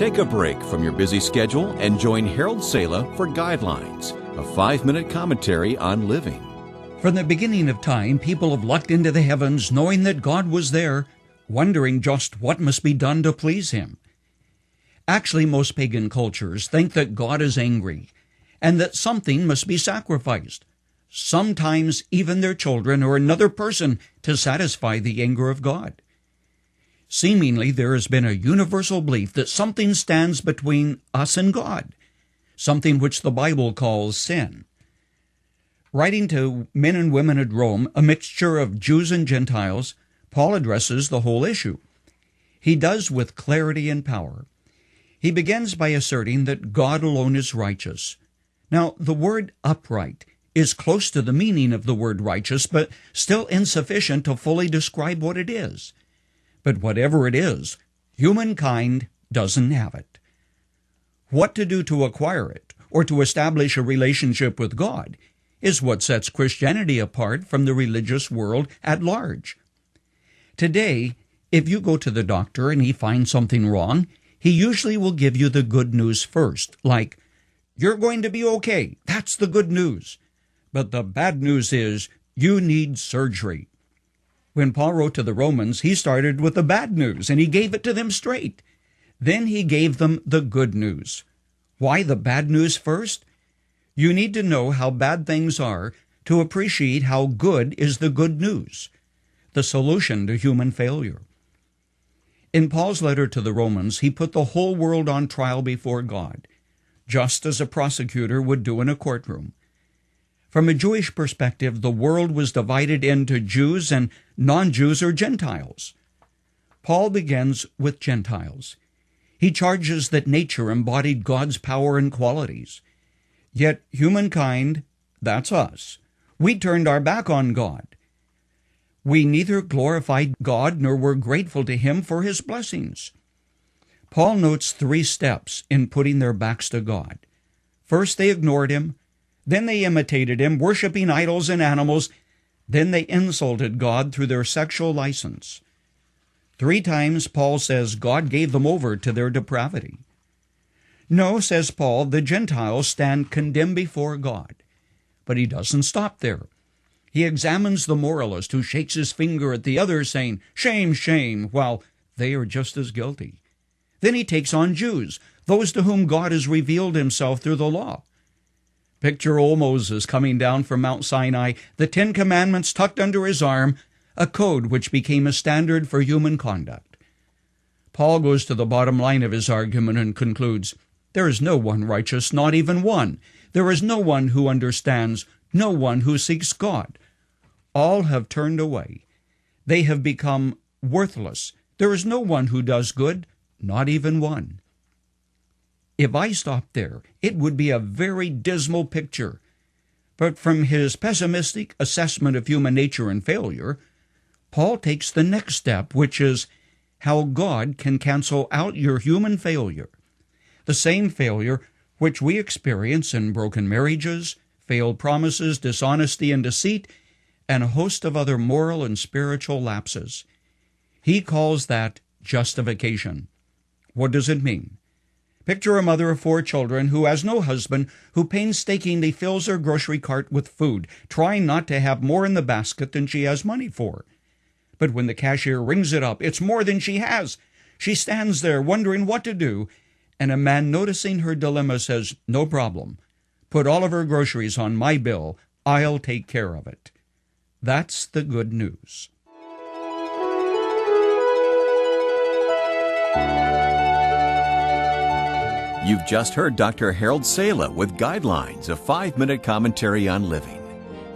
Take a break from your busy schedule and join Harold Sala for Guidelines, a 5-minute commentary on living. From the beginning of time, people have looked into the heavens knowing that God was there, wondering just what must be done to please Him. Actually, most pagan cultures think that God is angry and that something must be sacrificed, sometimes even their children or another person, to satisfy the anger of God. Seemingly, there has been a universal belief that something stands between us and God, something which the Bible calls sin. Writing to men and women at Rome, a mixture of Jews and Gentiles, Paul addresses the whole issue. He does with clarity and power. He begins by asserting that God alone is righteous. Now, the word upright is close to the meaning of the word righteous, but still insufficient to fully describe what it is. But whatever it is, humankind doesn't have it. What to do to acquire it, or to establish a relationship with God, is what sets Christianity apart from the religious world at large. Today, if you go to the doctor and he finds something wrong, he usually will give you the good news first, like, "You're going to be okay. That's the good news. But the bad news is, you need surgery." When Paul wrote to the Romans, he started with the bad news, and he gave it to them straight. Then he gave them the good news. Why the bad news first? You need to know how bad things are to appreciate how good is the good news, the solution to human failure. In Paul's letter to the Romans, he put the whole world on trial before God, just as a prosecutor would do in a courtroom. From a Jewish perspective, the world was divided into Jews and non-Jews or Gentiles. Paul begins with Gentiles. He charges that nature embodied God's power and qualities. Yet humankind, that's us, we turned our back on God. We neither glorified God nor were grateful to Him for His blessings. Paul notes 3 steps in putting their backs to God. First, they ignored Him. Then they imitated Him, worshiping idols and animals. Then they insulted God through their sexual license. 3 times Paul says God gave them over to their depravity. No, says Paul, the Gentiles stand condemned before God. But he doesn't stop there. He examines the moralist who shakes his finger at the others, saying, "Shame, shame," while they are just as guilty. Then he takes on Jews, those to whom God has revealed Himself through the law. Picture old Moses coming down from Mount Sinai, the 10 Commandments tucked under his arm, a code which became a standard for human conduct. Paul goes to the bottom line of his argument and concludes, "There is no one righteous, not even one. There is no one who understands, no one who seeks God. All have turned away. They have become worthless. There is no one who does good, not even one." If I stopped there, it would be a very dismal picture. But from his pessimistic assessment of human nature and failure, Paul takes the next step, which is how God can cancel out your human failure, the same failure which we experience in broken marriages, failed promises, dishonesty and deceit, and a host of other moral and spiritual lapses. He calls that justification. What does it mean? Picture a mother of 4 children who has no husband, who painstakingly fills her grocery cart with food, trying not to have more in the basket than she has money for. But when the cashier rings it up, it's more than she has. She stands there wondering what to do, and a man noticing her dilemma says, "No problem. Put all of her groceries on my bill. I'll take care of it." That's the good news. You've just heard Dr. Harold Sala with Guidelines, a 5-minute commentary on living.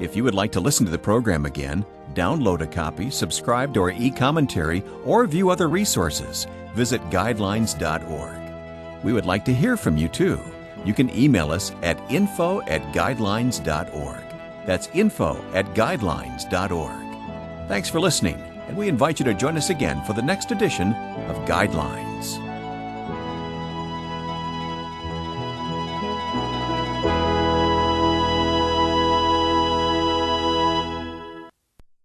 If you would like to listen to the program again, download a copy, subscribe to our e-commentary, or view other resources, visit guidelines.org. We would like to hear from you too. You can email us at info@guidelines.org. That's info@guidelines.org. Thanks for listening, and we invite you to join us again for the next edition of Guidelines.